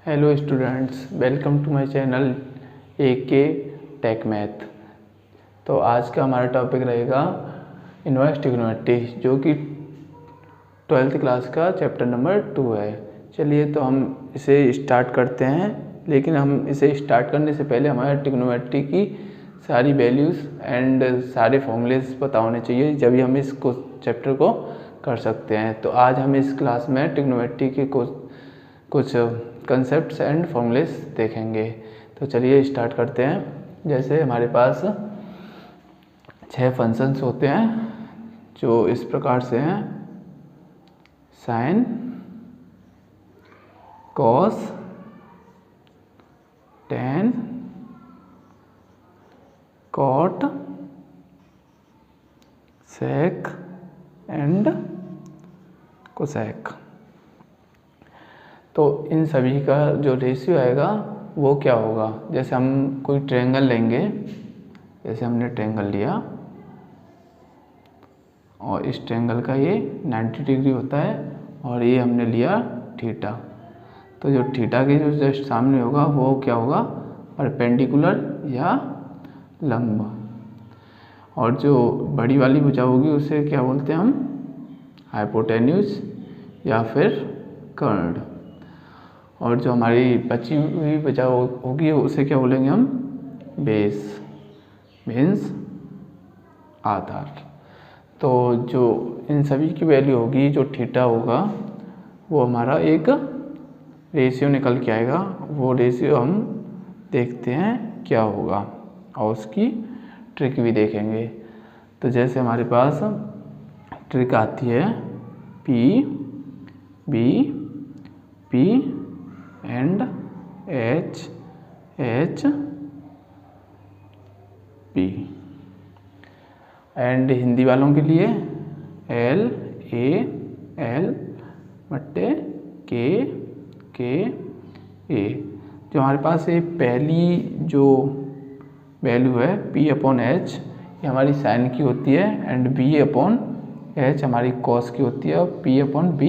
Hello students, welcome to my channel AK tech math. तो आज का हमारा टॉपिक रहेगा इनवर्स ट्रिग्नोमेट्री, जो कि 12th क्लास का चैप्टर नंबर 2 है। चलिए तो हम इसे स्टार्ट करते हैं, लेकिन हम इसे स्टार्ट करने से पहले हमारे ट्रिग्नोमेट्री की सारी वैल्यूज़ एंड सारे फॉर्मूलेस पता होने चाहिए, जब हम इस चैप्टर को कर सकते हैं। तो आज हम इस क्लास में ट्रिग्नोमेट्री के कुछ कंसेप्ट्स एंड फॉर्मूलेस देखेंगे। तो चलिए स्टार्ट करते हैं। जैसे हमारे पास 6 फंक्शंस होते हैं जो इस प्रकार से हैं: sine, cos, tan, cot, sec and cosec. तो इन सभी का जो रेशियो आएगा वो क्या होगा? जैसे हम कोई ट्रायंगल लेंगे, जैसे हमने ट्रायंगल लिया और इस ट्रायंगल का ये 90 डिग्री होता है और ये हमने लिया थीटा। तो जो थीटा के जो जस्ट सामने होगा वो क्या होगा? परपेंडिकुलर या लंब। और जो बड़ी वाली भुजा होगी उसे क्या बोलते हैं हम? हाइपोटेन्यूज या फिर कर्ण। और जो हमारी बची हुई भुजा होगी उसे क्या बोलेंगे हम? बेस, मीन्स आधार। तो जो इन सभी की वैल्यू होगी, जो थीटा होगा वो हमारा एक रेशियो निकल के आएगा। वो रेशियो हम देखते हैं क्या होगा और उसकी ट्रिक भी देखेंगे। तो जैसे हमारे पास ट्रिक आती है P, B, P and H, H, P। And Hindi वालों के लिए L, A, L बट्टे K, K, A। जो हमारे पास ये पहली जो वैल्यू है P/H, ये हमारी साइन की होती है, एंड B/H हमारी कॉस की होती है, और P/B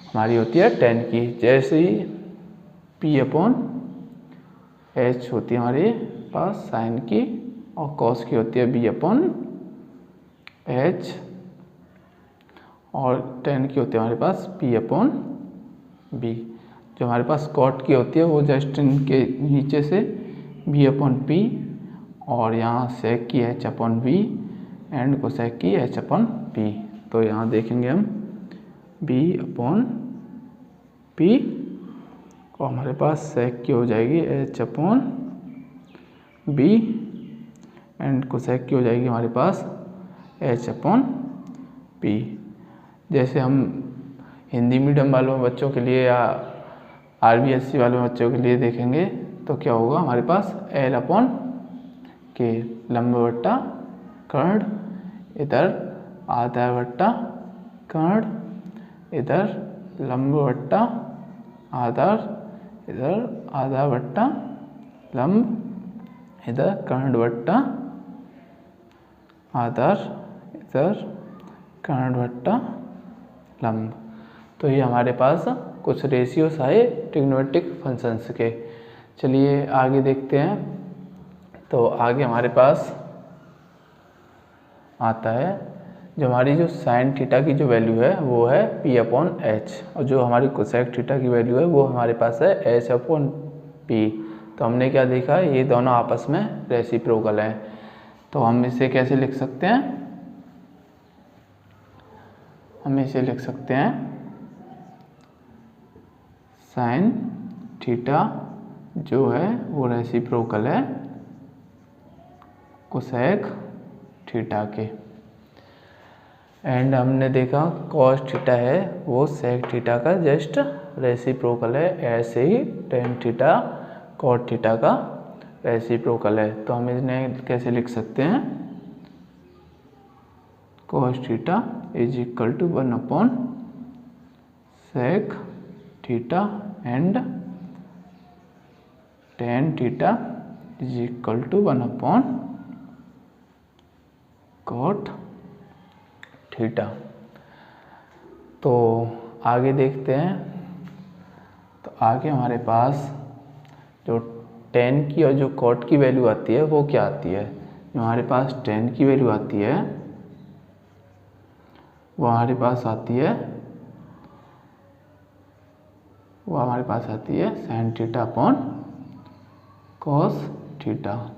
हमारी होती है टेन की। जैसे ही P/H होती है हमारे पास साइन की, और कॉस की होती है B/H, और टेन की होती है हमारे पास P/B। जो हमारे पास कॉट की होती है वो जस्ट इनके नीचे से B/P, और यहाँ सेक की H/B एंड कोसेक की H/P। तो यहाँ देखेंगे हम B/P, और हमारे पास सेक की हो जाएगी H/B एंड कोसेक की हो जाएगी हमारे पास H/P। जैसे हम हिंदी मीडियम वालों बच्चों के लिए या RBSC वाले बच्चों के लिए देखेंगे तो क्या होगा? हमारे पास L/K, लंब बट्टा कर्ण, इधर आधार बट्टा कर्ण, इधर लंब बट्टा आधार, इधर आधार बट्टा लंब, इधर कर्ण बट्टा आधार, इधर कर्ण बट्टा लंब। तो ये हमारे पास कुछ रेशियोस आए ट्रिग्नोमेट्रिक फंक्शंस के। चलिए आगे देखते हैं। तो आगे हमारे पास आता है जो हमारी जो साइन थीटा की जो वैल्यू है वो है P/H, और जो हमारी कोसेक थीटा की वैल्यू है वो हमारे पास है H/P। तो हमने क्या देखा? ये दोनों आपस में रेसिप्रोकल हैं। तो हम इसे कैसे लिख सकते हैं? हम इसे लिख सकते हैं साइन थीटा जो है वो रेसिप्रोकल है कोसेक थीटा के। एंड हमने देखा कॉस थीटा है वो सेक थीटा का जस्ट रेसिप्रोकल है, ऐसे ही टेन थीटा कॉट थीटा का रेसिप्रोकल है। तो हम इन्हें कैसे लिख सकते हैं? Cos theta is equal to 1 sec theta and tan theta is equal to 1 cot theta. तो आगे देखते हैं। आगे हमारे पास जो tan की और जो cot की वैल्यू आती है वो क्या आती है। जो हमारे पास tan की वैल्यू आती है वो हमारे पास आती है sin theta upon cos theta.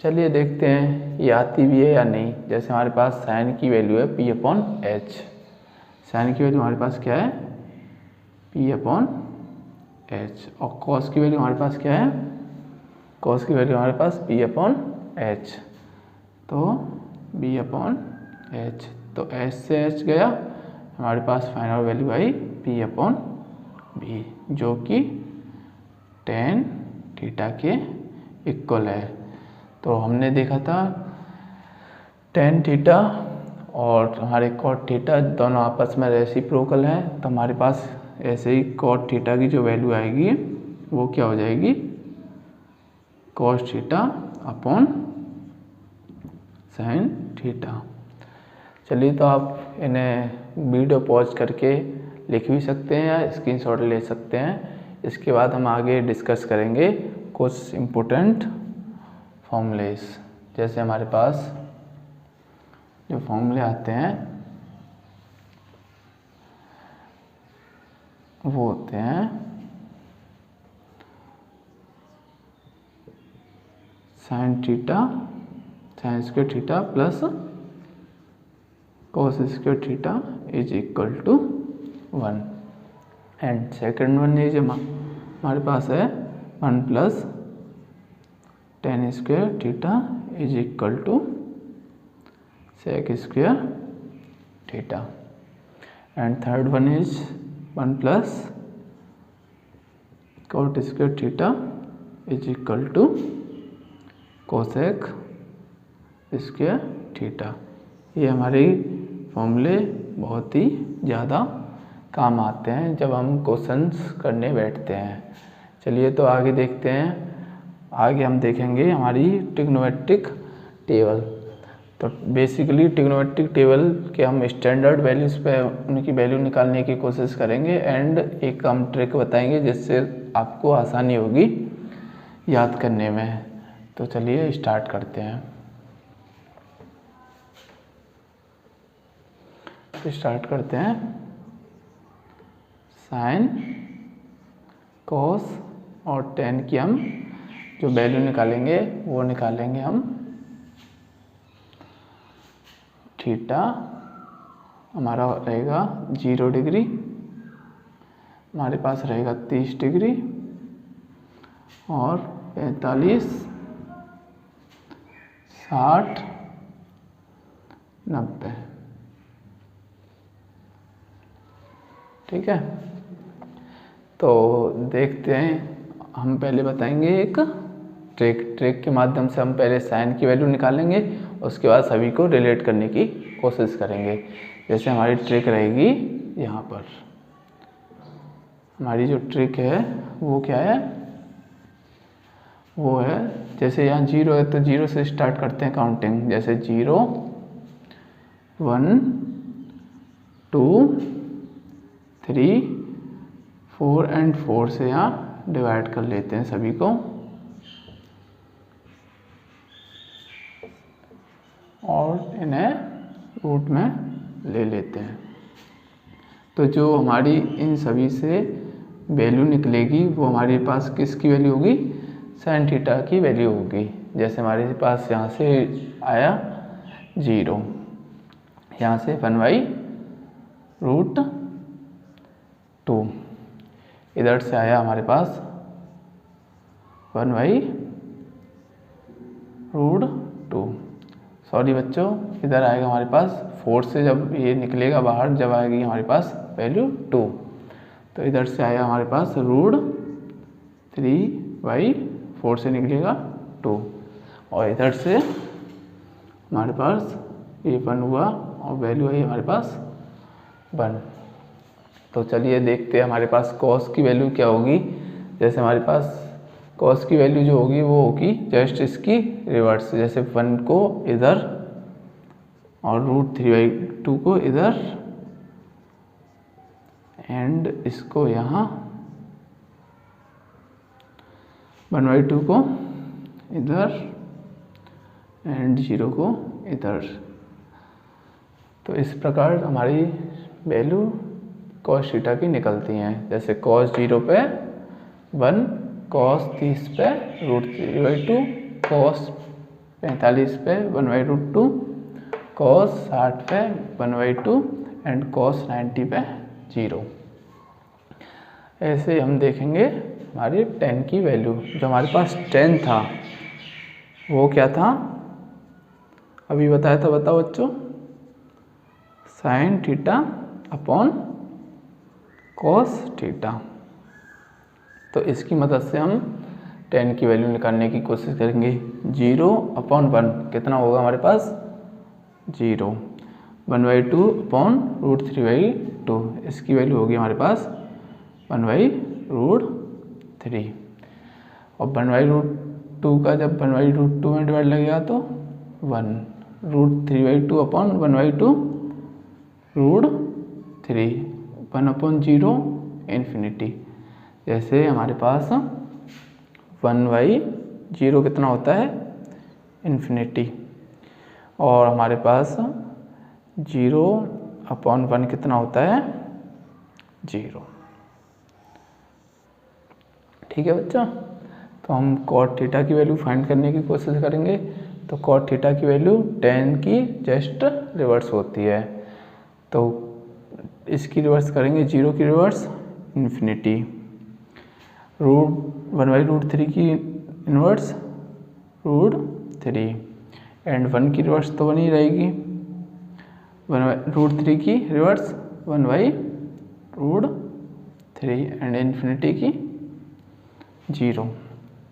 चलिए देखते हैं ये आती भी है या नहीं। जैसे हमारे पास sin की वैल्यू है p अपॉन h, sin की वैल्यू हमारे पास क्या है p अपॉन h, और cos की वैल्यू हमारे पास क्या है, cos की वैल्यू हमारे पास p अपॉन h, तो b अपॉन h, तो h से h गया, हमारे पास फाइनल वैल्यू आई p अपॉन b, जो कि tan थीटा के इक्वल है। तो हमने देखा था tan थीटा और हमारे cot थीटा दोनों आपस में रेसिप्रोकल हैं, तो हमारे पास ऐसे ही cot थीटा की जो वैल्यू आएगी वो क्या हो जाएगी cos theta upon sin theta. चलिए तो आप इन्हें वीडियो पॉज करके लिख भी सकते हैं या स्क्रीनशॉट ले सकते हैं। इसके बाद हम आगे डिस्कस करेंगे कुछ इम्पोर्टेंट फॉर्मूलेस। जैसे हमारे पास जो फॉर्मूले आते हैं वो होते हैं sin theta sin square theta plus cos square theta is equal to 1, and second one is हमारे पास है 1 plus tan square theta is equal to sec square theta, and third one is 1 plus cot square theta is equal to cosec square theta. ये हमारे फॉर्मूले बहुत ही ज़्यादा काम आते हैं जब हम क्वेश्चंस करने बैठते हैं। चलिए तो आगे देखते हैं। आगे हम देखेंगे हमारी ट्रिग्नोमेट्रिक टेबल। तो बेसिकली ट्रिग्नोमेट्रिक टेबल के हम स्टैंडर्ड वैल्यूज़ पे उनकी वैल्यू निकालने की कोशिश करेंगे, एंड एक हम ट्रिक बताएंगे जिससे आपको आसानी होगी याद करने में। तो चलिए स्टार्ट करते हैं। तो स्टार्ट करते हैं। साइन कॉस और tan की हम जो वैल्यू निकालेंगे वो निकालेंगे हम थीटा हमारा रहेगा 0 डिग्री, हमारे पास रहेगा 30 डिग्री और 45, 60, 90। ठीक है, तो देखते हैं। हम पहले बताएंगे एक ट्रिक के माध्यम से हम पहले साइन की वैल्यू निकालेंगे, उसके बाद सभी को रिलेट करने की कोशिश करेंगे। जैसे हमारी ट्रिक रहेगी यहाँ पर, हमारी जो ट्रिक है वो क्या है, वो है जैसे यहाँ 0 है तो 0 से स्टार्ट करते हैं काउंटिंग। जैसे 0, 1, 2, 3, 4 एंड 4 से यहाँ डिवाइड कर लेते हैं सभी को, और इन्हें रूट में ले लेते हैं। तो जो हमारी इन सभी से वैल्यू निकलेगी वो हमारे पास किसकी वैल्यू होगी, साइन थीटा की वैल्यू होगी। जैसे हमारे पास यहाँ से आया 0, यहाँ से 1/√2, इधर से आया हमारे पास 1/√2। सॉरी बच्चों, इधर आएगा हमारे पास 4 से, जब ये निकलेगा बाहर जब आएगी हमारे पास वैल्यू 2, तो इधर से आया हमारे पास √3/4 से निकलेगा 2, और इधर से हमारे पास ये 1 हुआ और वैल्यू आई हमारे पास 1। तो चलिए देखते हैं हमारे पास कॉस की वैल्यू क्या होगी। जैसे हमारे पास कॉस की वैल्यू जो होगी वो होगी जस्ट इसकी रिवर्स। जैसे 1 को इधर और √3/2 को इधर, एंड इसको यहाँ 1/2 को इधर एंड 0 को इधर। तो इस प्रकार हमारी वैल्यू cos थीटा की निकलती हैं। जैसे cos 0 पे 1, cos 30 पे √3/2, cos 45 पे 1/√2, cos 60 पे 1/2 एंड cos 90 पे 0। ऐसे हम देखेंगे हमारी tan की वैल्यू। जो हमारे पास tan था वो क्या था, अभी बताया था, बताओ बच्चों, sin theta upon cos theta. तो इसकी मदद से हम tan की वैल्यू निकालने की कोशिश करेंगे। 0/1 कितना होगा हमारे पास, 0। 1/2 अपॉन √3/2, इसकी वैल्यू होगी हमारे पास 1/√3। और 1/√2 का जब 1/√2 में डिवाइड लगेगा तो 1, √3/2 अपॉन 1/2 √3, 1/0 इन्फिनिटी। जैसे हमारे पास 1/0 कितना होता है, इन्फिनिटी। और हमारे पास 0/1 कितना होता है, 0। ठीक है बच्चा। तो हम cot थीटा की वैल्यू फाइंड करने की कोशिश करेंगे। तो cot थीटा की वैल्यू tan की जस्ट रिवर्स होती है। तो इसकी रिवर्स करेंगे, 0 की रिवर्स इन्फिनिटी, 1/√3 की इन्वर्स √3 एंड 1 की रिवर्स तो 1 ही रहेगी, 1/√3 की रिवर्स 1/√3 एंड इन्फिनिटी की 0।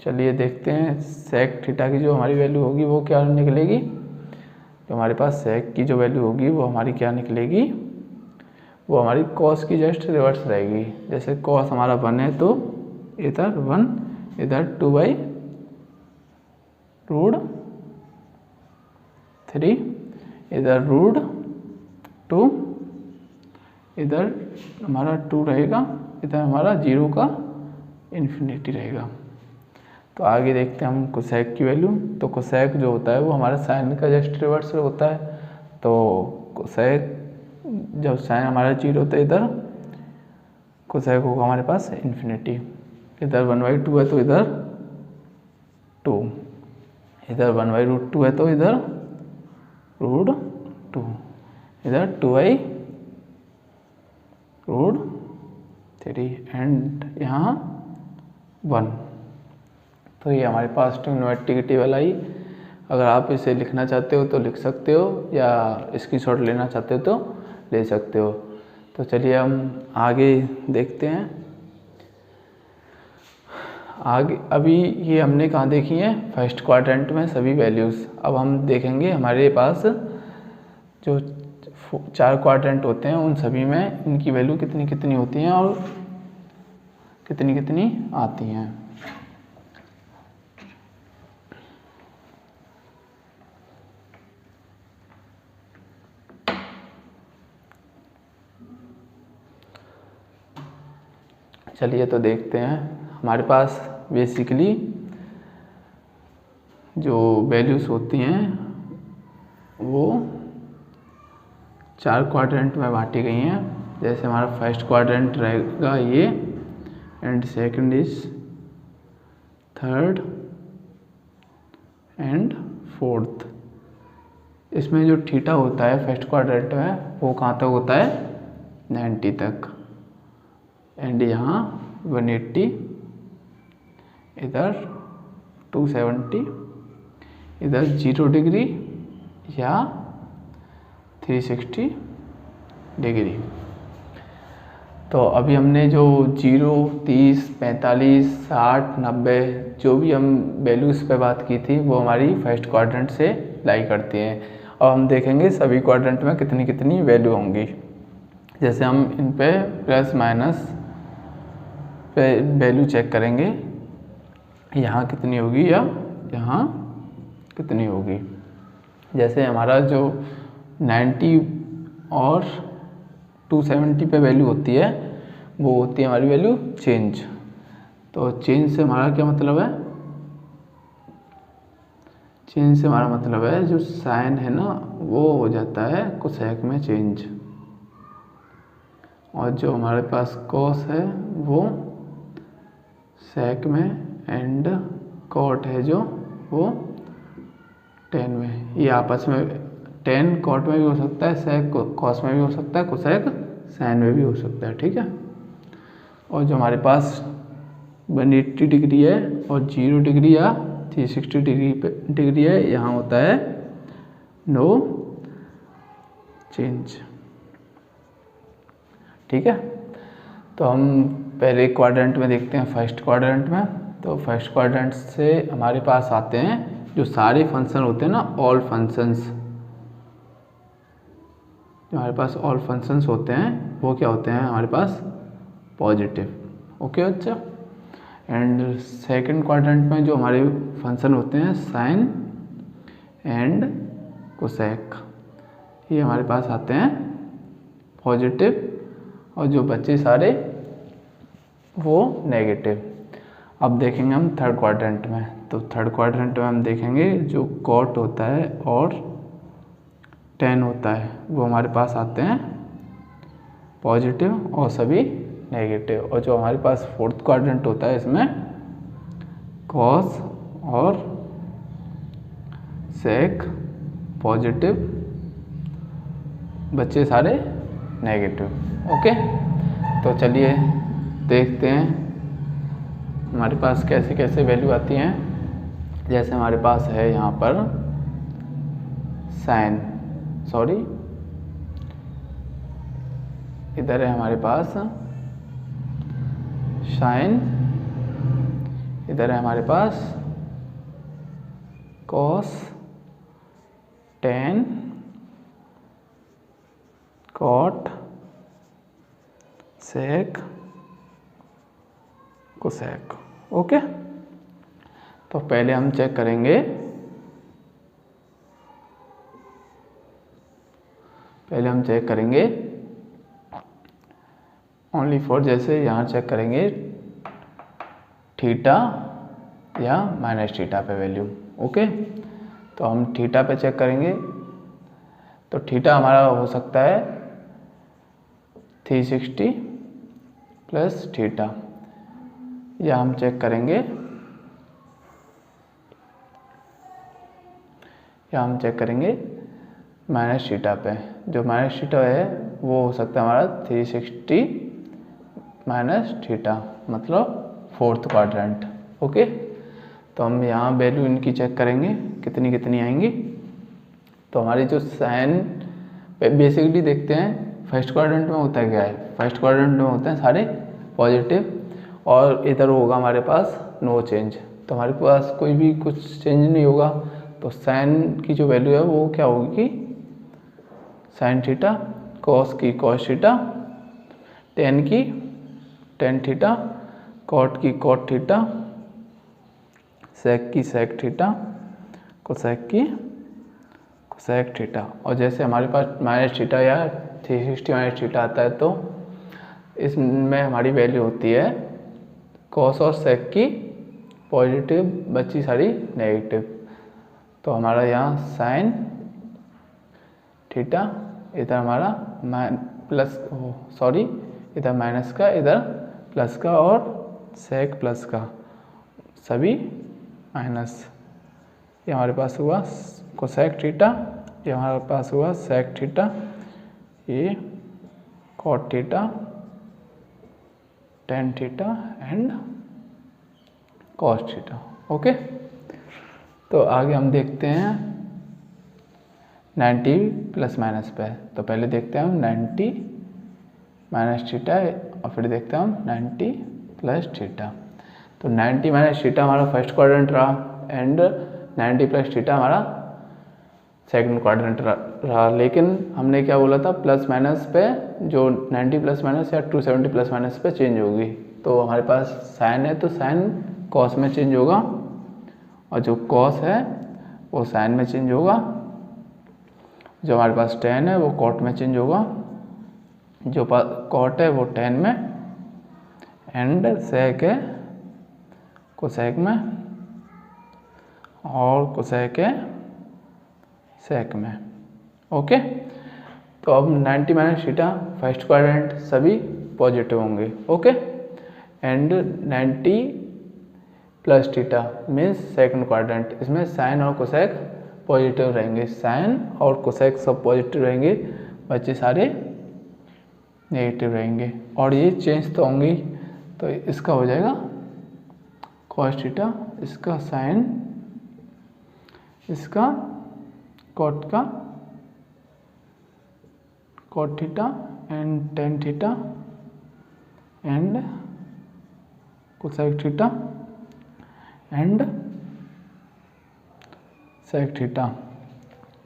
चलिए देखते हैं sec थीटा की जो हमारी वैल्यू होगी वो क्या निकलेगी। तो हमारे पास sec की जो वैल्यू होगी वो हमारी क्या निकलेगी, वो हमारी cos की जस्ट रिवर्स रहेगी। जैसे cos हमारा 1 है तो इधर 1, इधर 2/√3, इधर √2, इधर हमारा 2 रहेगा, इधर हमारा 0 का इन्फिनिटी रहेगा। तो आगे देखते हैं हम कोसेक की वैल्यू। तो कोसेक जो होता है वो हमारा साइन का जस्ट रिवर्स होता है। तो कोसेक जब साइन हमारा 0 तो इधर कोसेक होगा हमारे पास इन्फिनिटी। इधर 1/2 है तो इधर 2, इधर 1/√2 है तो इधर √2, इधर 2/√3 एंड यहाँ 1। तो ये हमारे पास ट्रिग्नोमेट्रिक टेबल आई। अगर आप इसे लिखना चाहते हो तो लिख सकते हो, या स्क्रीनशॉट लेना चाहते हो तो ले सकते हो। तो चलिए हम आगे देखते हैं। आगे अभी ये हमने कहाँ देखी है, फर्स्ट क्वाड्रेंट में सभी वैल्यूज़। अब हम देखेंगे हमारे पास जो 4 क्वाड्रेंट होते हैं उन सभी में इनकी वैल्यू कितनी कितनी होती हैं और कितनी कितनी आती हैं। चलिए तो देखते हैं। हमारे पास बेसिकली जो वैल्यूज़ होती हैं वो 4 क्वाड्रेंट में बांटी गई हैं। जैसे हमारा फर्स्ट क्वाड्रेंट रहेगा ये, and second is, third and fourth. इसमें जो थीटा होता है फर्स्ट क्वाड्रेंट में वो कहाँ तक होता है, 90 तक, एंड यहाँ 180, इधर 270, इधर 0 डिग्री या 360 डिग्री। तो अभी हमने जो 0, 30, 45, 60, 90 जो भी हम वैल्यूज़ पे बात की थी वो हमारी फर्स्ट क्वाड्रेंट से लाई करती हैं। और हम देखेंगे सभी क्वाड्रेंट में कितनी कितनी वैल्यू होंगी। जैसे हम इन पे प्लस माइनस पे वैल्यू चेक करेंगे, यहाँ कितनी होगी या यहाँ कितनी होगी। जैसे हमारा जो 90 और 270 पे वैल्यू होती है वो होती है हमारी वैल्यू चेंज। तो चेंज से हमारा क्या मतलब है, चेंज से हमारा मतलब है जो साइन है ना वो हो जाता है कोसेक में चेंज, और जो हमारे पास कॉस है वो सेक में, एंड कॉट है जो वो टेन में। ये आपस में टेन कॉट में भी हो सकता है, सेक कॉस में भी हो सकता है, कोसेक साइन में भी हो सकता है, ठीक है। और जो हमारे पास 180 डिग्री है और 0 डिग्री या 360 डिग्री है, यहाँ होता है नो चेंज, ठीक है। तो हम पहले क्वाड्रेंट में देखते हैं, फर्स्ट क्वाड्रेंट में। तो फर्स्ट क्वाड्रेंट से हमारे पास आते हैं जो सारे फंक्शन होते हैं ना, ऑल फंक्शंस, जो हमारे पास ऑल फंक्शंस होते हैं वो क्या होते हैं हमारे पास पॉजिटिव। ओके बच्चा। एंड सेकंड क्वाड्रेंट में जो हमारे फंक्शन होते हैं साइन एंड कोसेक, ये हमारे पास आते हैं पॉजिटिव, और जो बच्चे सारे वो नेगेटिव। अब देखेंगे हम थर्ड क्वाड्रेंट में। तो थर्ड क्वाड्रेंट में हम देखेंगे जो कॉट होता है और टेन होता है वो हमारे पास आते हैं पॉजिटिव और सभी नेगेटिव। और जो हमारे पास फोर्थ क्वाड्रेंट होता है इसमें कॉस और सेक पॉजिटिव, बच्चे सारे नेगेटिव। ओके, तो चलिए देखते हैं हमारे पास कैसे कैसे वैल्यू आती हैं। जैसे हमारे पास है यहाँ पर साइन, सॉरी इधर है हमारे पास साइन, इधर है हमारे पास कॉस, टेन, कॉट, सेक, कोसेक। ओके, तो पहले हम चेक करेंगे, ओनली फॉर, जैसे यहाँ चेक करेंगे थीटा या माइनस थीटा पे वैल्यू। ओके, तो हम थीटा पे चेक करेंगे। तो थीटा हमारा हो सकता है 360 प्लस थीटा, या हम चेक करेंगे माइनस थीटा पे। जो माइनस थीटा है वो हो सकता है हमारा 360 माइनस थीटा, मतलब फोर्थ क्वाड्रेंट। ओके, तो हम यहाँ वैल्यू इनकी चेक करेंगे कितनी कितनी आएंगी। तो हमारी जो साइन बेसिकली देखते हैं फर्स्ट क्वाड्रेंट में होता है क्या है, फर्स्ट क्वाड्रेंट में होते हैं सारे पॉजिटिव, और इधर होगा हमारे पास नो चेंज। तो हमारे पास कोई भी कुछ चेंज नहीं होगा। तो साइन की जो वैल्यू है वो क्या होगी, साइन थीटा, कॉस की कॉस थीटा, टेन की टेन थीटा, कॉट की कॉट थीटा, सेक की सेक थीटा, कोसेक की कोसेक थीटा। और जैसे हमारे पास माइनस थीटा या 360 माइनस थीटा आता है तो इसमें हमारी वैल्यू होती है कॉस और सेक की पॉजिटिव, बची सारी नेगेटिव। तो हमारा यहाँ साइन थीटा, इधर हमारा इधर माइनस का, इधर प्लस का, और सेक प्लस का, सभी माइनस। ये हमारे पास हुआ कोसेक थीटा, ये हमारे पास हुआ सेक थीटा, ये cot theta, tan theta and cos theta. Okay, तो आगे हम देखते हैं 90 प्लस माइनस पे। तो पहले देखते हैं हम 90 माइनस थीटा, और फिर देखते हैं हम 90 प्लस थीटा। तो 90 माइनस थीटा हमारा फर्स्ट क्वाड्रेंट रहा, एंड 90 प्लस थीटा हमारा सेकंड क्वाड्रेंट रहा। लेकिन हमने क्या बोला था, प्लस माइनस पे जो 90 प्लस माइनस या 270 प्लस माइनस पे चेंज होगी। तो हमारे पास साइन है तो साइन कॉस में चेंज होगा, और जो कॉस है वो साइन में चेंज होगा, जो हमारे पास टेन है वो कॉट में चेंज होगा, जो कॉट है वो टेन में, एंड सेक है कोसेक में, और कोसेक है सेक में। ओके, तो अब 90 माइनस थीटा फर्स्ट क्वाड्रेंट सभी पॉजिटिव होंगे। Okay, and 90 plus theta means second quadrant, इसमें साइन और कोसेक पॉजिटिव रहेंगे, साइन और कोसेक सब पॉजिटिव रहेंगे, बच्चे सारे नेगेटिव रहेंगे। और ये चेंज तो होंगी, तो इसका हो जाएगा कॉस थीटा, इसका साइन, इसका कॉट का cot theta and tan theta and cosec theta and sec theta.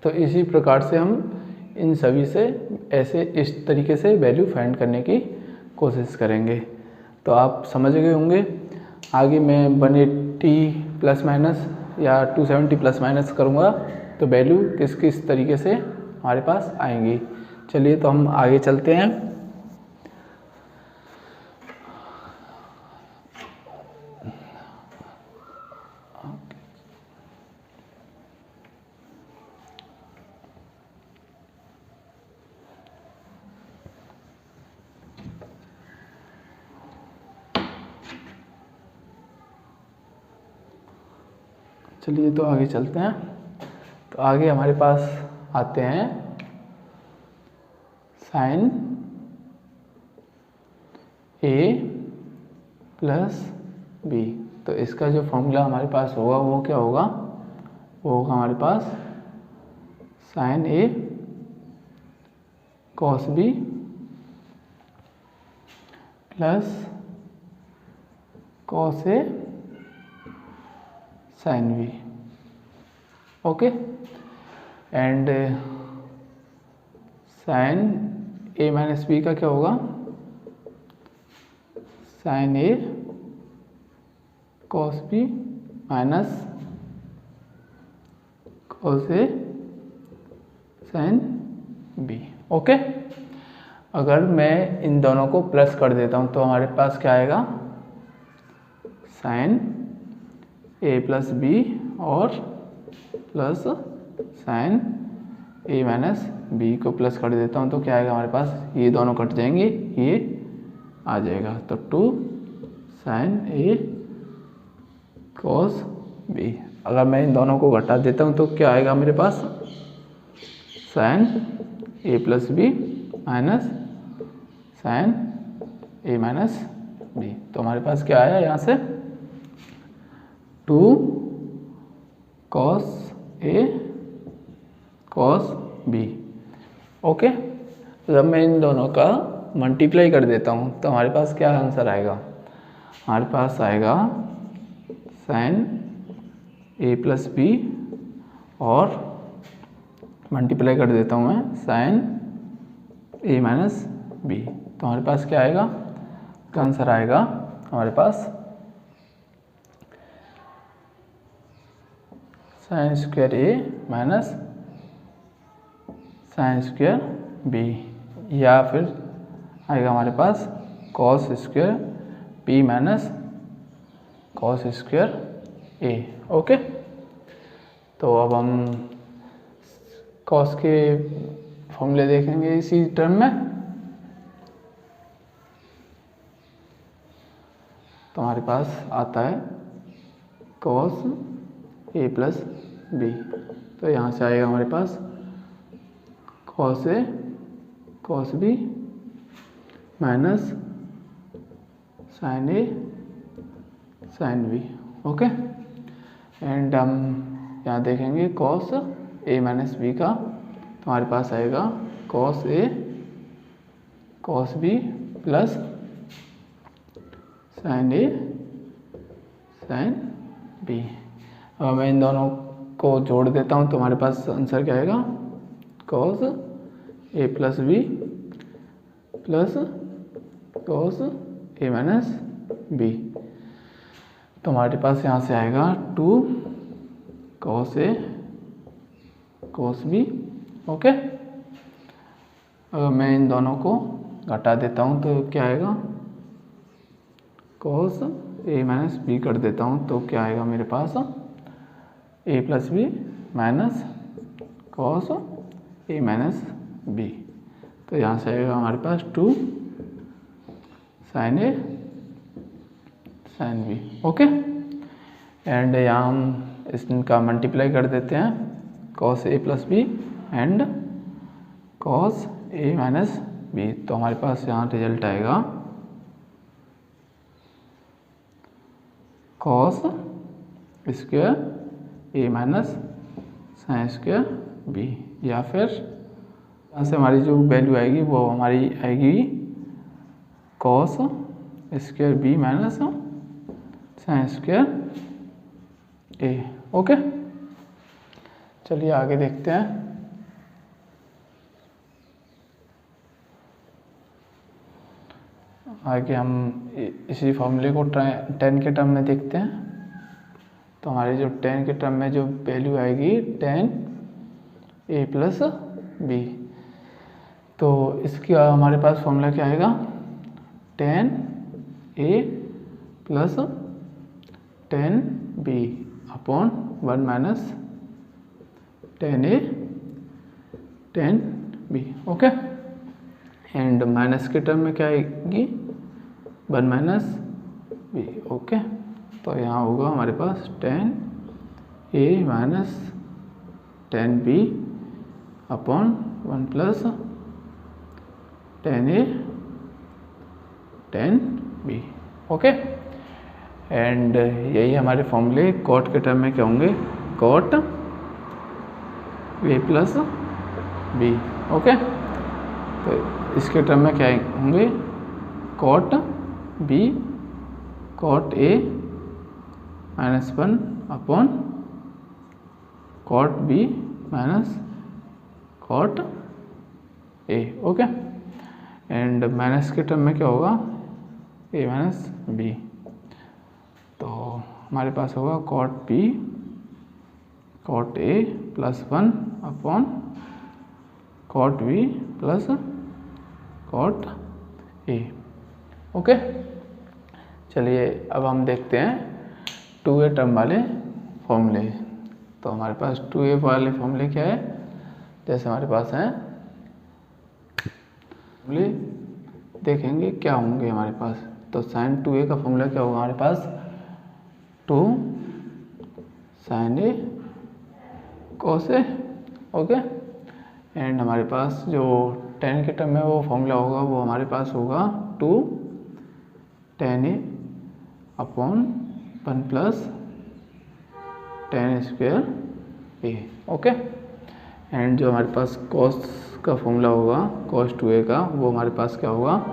तो इसी प्रकार से हम इन सभी से ऐसे इस तरीके से वैल्यू फाइंड करने की कोशिश करेंगे। तो आप समझ गए होंगे। आगे मैं 180 प्लस माइनस या 270 प्लस माइनस करूँगा तो वैल्यू किस किस तरीके से हमारे पास आएंगी। चलिए तो हम आगे चलते हैं। चलिए तो आगे चलते हैं। तो आगे हमारे पास आते हैं साइन ए प्लस बी। तो इसका जो फॉर्मूला हमारे पास होगा वो क्या होगा, वो होगा हमारे पास sine A cos B plus cos A sine B. Okay, and sine A minus B का क्या होगा, sine A cos B minus cos A sine B. Okay, अगर मैं इन दोनों को प्लस कर देता हूँ तो हमारे पास क्या आएगा, साइन ए प्लस बी और plus sign A minus B को प्लस कर देता हूँ तो क्या आएगा हमारे पास, ये दोनों कट जाएंगे, ये आ जाएगा। तो 2 साइन ए कॉस बी। अगर मैं इन दोनों को घटा देता हूँ तो क्या आएगा मेरे पास, sine A plus b minus sine A minus b. तो हमारे पास क्या आया यहाँ से, 2 cos A cos B. Okay, जब मैं इन दोनों का मल्टीप्लाई कर देता हूँ तो हमारे पास क्या आंसर आएगा, हमारे पास आएगा साइन ए प्लस बी और मल्टीप्लाई कर देता हूँ मैं साइन ए माइनस बी। तो हमारे पास क्या आएगा, का आंसर आएगा हमारे पास साइन स्क्वायर ए माइनस साइन स्क्वायर बी, या फिर आएगा हमारे पास cos square B minus cos square A. Okay, तो अब हम कॉस के फॉर्मूले देखेंगे इसी टर्म में। तो हमारे पास आता है कॉस ए प्लस बी। तो यहाँ से आएगा हमारे पास cos A cos B minus sine A sine B. Okay, and हम यहाँ देखेंगे कॉस ए माइनस बी का, तो हमारे पास आएगा cos A cos B plus sign A sine B. अब मैं इन दोनों को जोड़ देता हूँ तो हमारे पास आंसर क्या आएगा, cos a plus B plus cos a minus b. तो हमारे पास यहाँ से आएगा 2 cos A cos B. Okay, अगर मैं इन दोनों को घटा देता हूँ तो क्या आएगा, कॉस ए माइनस बी कर देता हूँ तो क्या आएगा मेरे पास a plus b minus cos a minus b. तो यहाँ से आएगा हमारे पास 2 sine A sine B. Okay, and यहाँ हम इसका मल्टीप्लाई कर देते हैं, cos a plus b and cos a minus b. तो हमारे पास यहाँ रिजल्ट आएगा कॉस स्क्वायर ए माइनस साइन स्क्वायर बी, या फिर यहाँ से हमारी जो वैल्यू आएगी वो हमारी आएगी cos square B minus sine square A. Okay, चलिए आगे देखते हैं। आगे हम इसी फॉर्मूले को 10 के टर्म में देखते हैं। तो हमारे जो 10 के टर्म में जो वैल्यू आएगी 10 ए प्लस बी, तो इसका हमारे पास फॉर्मूला क्या आएगा 10 A plus 10 B upon 1 minus 10 A 10 B. Okay, and minus के टर्म में क्या आएगी 1 माइनस बी। ओके, तो यहाँ होगा हमारे पास 10 A minus 10 B upon 1 plus 10 A 10 B. Okay, and यही हमारे फॉर्मूले कॉट के टर्म में क्या होंगे कॉट ए प्लस बी। ओके, तो इसके टर्म में क्या होंगे cot B cot A minus 1 upon cot B minus cot A. Okay, and minus के टर्म में क्या होगा ए माइनस बी। तो हमारे पास होगा कॉट बी कॉट ए plus 1 upon cot b plus cot ए। ओके, चलिए अब हम देखते हैं 2a टर्म वाले फॉर्मूले। तो हमारे पास 2a वाले फॉर्मूले क्या है, जैसे हमारे पास हैं फॉर्मूले देखेंगे क्या होंगे हमारे पास। तो साइन 2a का फॉर्मूला क्या होगा हमारे पास 2 sine A cos a. Okay, and हमारे पास जो 10 के टर्म में वो फॉर्मूला होगा वो हमारे पास होगा 2 tan A upon 1 plus tan square A. Okay, and जो हमारे पास cos का फॉर्मूला होगा cos 2a का, वो हमारे पास क्या होगा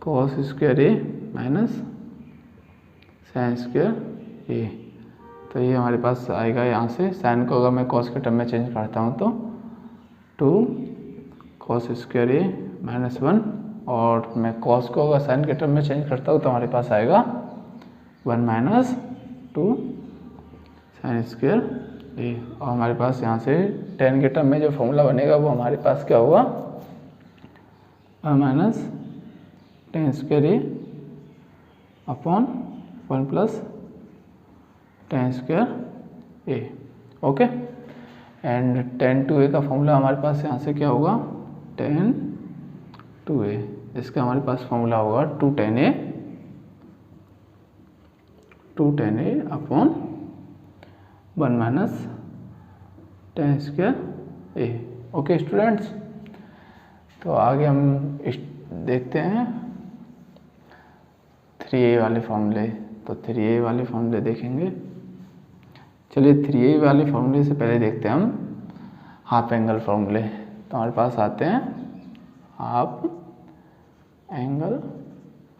cos square A minus sine square A. तो ये हमारे पास आएगा यहाँ से, साइन को अगर मैं cos के टर्म में चेंज करता हूँ तो 2 cos स्क्वायर ए माइनस 1, और मैं cos को अगर साइन के टर्म में चेंज करता हूँ तो हमारे पास आएगा 1 माइनस 2 साइन स्क्वायर ए। और हमारे पास यहाँ से 10 के टर्म में जो फॉर्मूला बनेगा वो हमारे पास क्या होगा 1 minus 10 square A upon 1 plus 10 square A. Okay, and 10 2a का फॉर्मूला हमारे पास यहाँ से क्या होगा 10 2a, इसका हमारे पास फॉर्मूला होगा 2 tan a upon 1 minus 10 square A. Okay students, तो आगे हम देखते हैं 3a वाले फॉर्मूले। तो 3a वाले फॉर्मूले देखेंगे। चलिए 3a वाले फॉर्मूले से पहले देखते हैं हम हाफ एंगल फॉर्मूले। तो हमारे पास आते हैं हाफ एंगल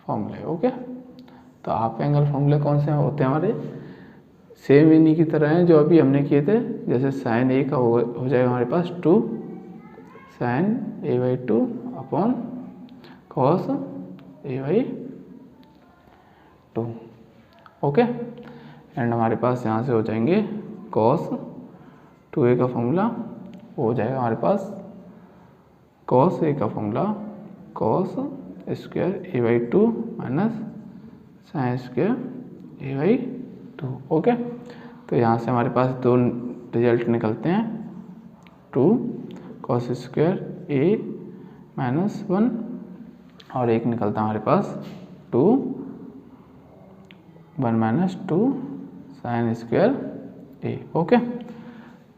फॉर्मूले। ओके, तो हाफ एंगल फॉर्मूले कौन से होते हैं हमारे, सेम इन्हीं की तरह हैं जो अभी हमने किए थे। जैसे साइन ए का हो जाएगा हमारे पास 2 sine a by 2 upon cos a by 2। Okay, and हमारे पास यहाँ से हो जाएंगे कॉस 2a का फॉर्मूला हो जाएगा हमारे पास कॉस ए का formula cos square A by 2 minus sine square A by 2। Okay, तो यहाँ से हमारे पास दो रिजल्ट निकलते हैं, 2 cos स्क्वायर ए -1 और एक निकलता है हमारे पास 2 1 - 2 sin स्क्वायर ए। ओके,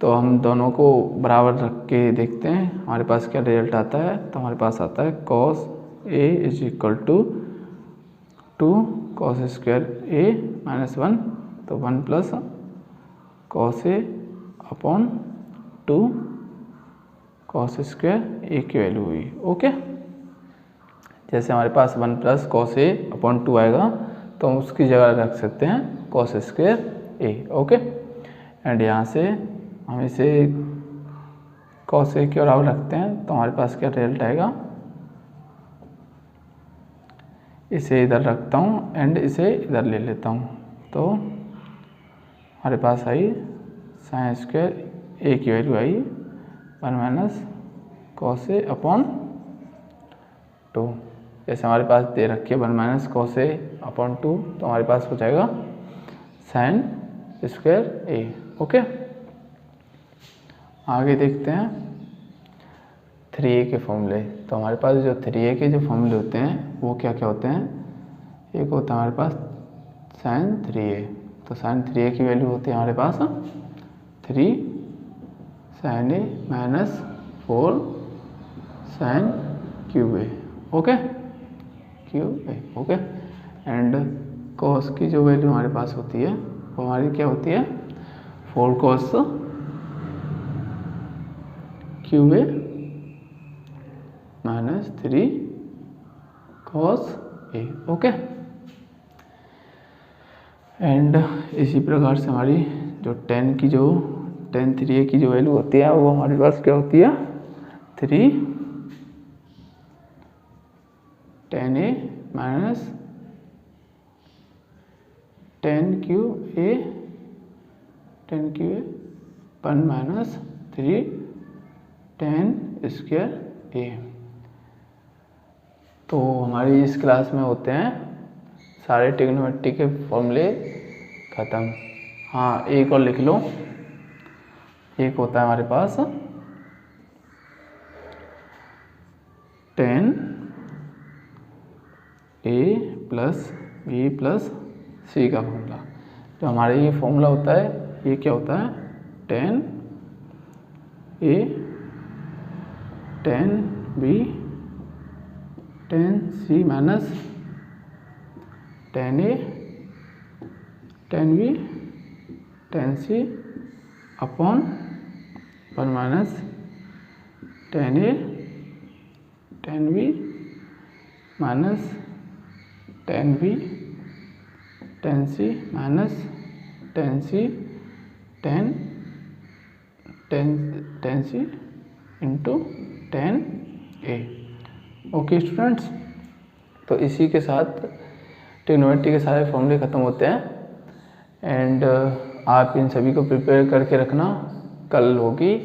तो हम दोनों को बराबर रख के देखते हैं हमारे पास क्या रिजल्ट आता है। तो हमारे पास आता है cos ए = 2 cos स्क्वायर ए -1, तो 1 + cos ए अपॉन 2 cos स्क्वायर ए की वैल्यू हुई। ओके, जैसे हमारे पास 1 + cos ए अपॉन 2 आएगा तो हम उसकी जगह रख सकते हैं cos square A. Okay, and यहाँ से हम इसे cos ए के बराबर रखते हैं तो हमारे पास क्या रिजल्ट आएगा, इसे इधर रखता हूँ एंड इसे इधर ले लेता हूँ, तो हमारे पास आई sin स्क्वायर ए की वैल्यू आई 1 - cos ए अपॉन 2। जैसे हमारे पास दे रखी है 1 - cos ए अपॉन 2, तो हमारे पास हो जाएगा sin स्क्वायर ए। ओके, आगे देखते हैं 3a के फॉर्मूले। तो हमारे पास जो 3a के जो फॉर्मूले होते हैं वो क्या क्या होते हैं, एक होता है हमारे पास sin 3a, तो sin 3a की वैल्यू होती है हमारे पास 3 sin a -4 sin cube A. Okay, cube A. Okay, and cos की जो वैल्यू हमारे पास होती है वो हमारी क्या होती है, 4 cos cube A -3 cos A. Okay, and इसी प्रकार से हमारी जो tan 3a की जो वैल्यू होती है वो हमारे पास क्या होती है, 3 tan a tan cube A 1 - 3 tan square A. तो हमारी इस क्लास में होते हैं सारे ट्रिग्नोमेट्री के फॉर्मूले ख़त्म। हाँ, एक और लिख लो, एक होता है हमारे पास tan a + b + c का फॉर्मूला। जो हमारे ये फॉर्मूला होता है ये क्या होता है, tan a tan b tan c minus tan a tan b tan c upon 1 - tan a tan b minus tan b tan c minus tan c tan c into tan a। Okay students, तो इसी के साथ trigonometry के सारे फॉर्मूले ख़त्म होते हैं एंड आप इन सभी को प्रिपेयर करके रखना, कल होगी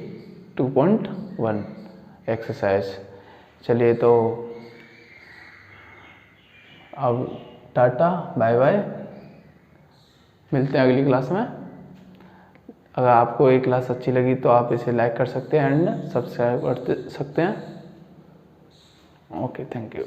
2.1 एक्सरसाइज। चलिए, तो अब टाटा बाय बाय, मिलते हैं अगली क्लास में। अगर आपको ये क्लास अच्छी लगी तो आप इसे लाइक कर सकते हैं एंड सब्सक्राइब कर सकते हैं। Okay, thank you.